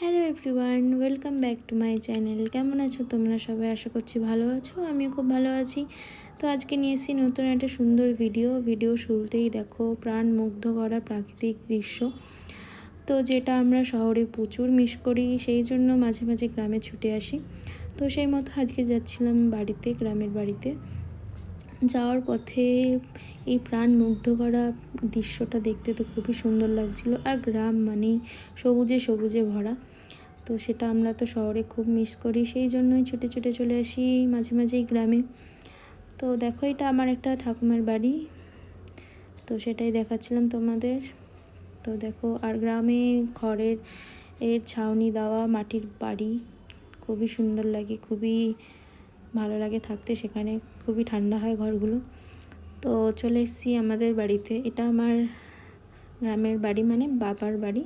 Hello everyone, welcome back to my channel. কেমন আছো তোমরা সবাই? আশা করছি ভালো আছো, আমিও খুব ভালো আছি। তো আজকে নিয়ে এসেছি নতুন একটা সুন্দর ভিডিও শুরুতেই দেখো প্রাণ মুগ্ধ করা প্রাকৃতিক দৃশ্য। তো যেটা আমরা শহরে প্রচুর মিস করি, সেই জন্য মাঝে মাঝে গ্রামে ছুটে আসি। তো সেই মতো আজকে যাচ্ছিলাম গ্রামের বাড়িতে। যাওয়ার পথে এই প্রাণ মুগ্ধ করা দৃশ্যটা দেখতে তো খুবই সুন্দর লাগছিল। আর গ্রাম মানেই সবুজে সবুজে ভরা, তো সেটা আমরা তো শহরে খুব মিস করি, সেই জন্যই ছুটে ছুটে চলে আসি মাঝে মাঝেই গ্রামে। তো দেখো, এটা আমার একটা ঠাকুমার বাড়ি, তো সেটাই দেখাচ্ছিলাম তোমাদের। তো দেখো, আর গ্রামে খড়ের ছাউনি দেওয়া মাটির বাড়ি খুবই সুন্দর লাগে, খুবই ভালো লাগে থাকতে সেখানে, খুবই ঠান্ডা হয় ঘরগুলো। তো চলে এসেছি আমাদের বাড়িতে। এটা আমার গ্রামের বাড়ি, মানে বাবার বাড়ি।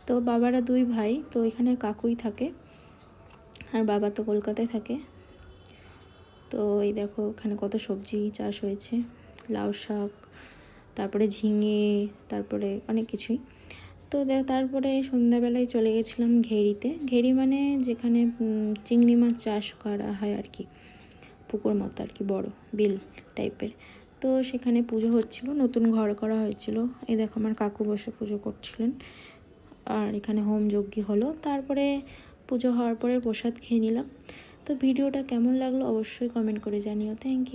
তো বাবারা দুই ভাই, তো এখানে কাকুই থাকে, আর বাবা তো কলকাতায় থাকে। তো এই দেখো এখানে কত সবজি চাষ হয়েছে, লাউ শাক, তারপরে ঝিঙে, তারপরে অনেক কিছুই। তো তারপরে সন্ধ্যাবেলায় চলে গেছিলাম ঘেরিতে। ঘেরি মানে যেখানে চিংড়ি মাছ চাষ করা হয় আর কি, পুকুর মতো আর কি, বড় বিল টাইপের। তো সেখানে পুজো হচ্ছিল, নতুন ঘর করা হয়েছিল। এই দেখো আমার কাকু বসে পুজো করছিলেন, আর এখানে হোম যজ্ঞ হলো। তারপরে পুজো হওয়ার পরে প্রসাদ খেয়ে নিলাম। তো ভিডিওটা কেমন লাগলো অবশ্যই কমেন্ট করে জানিও। Thank you.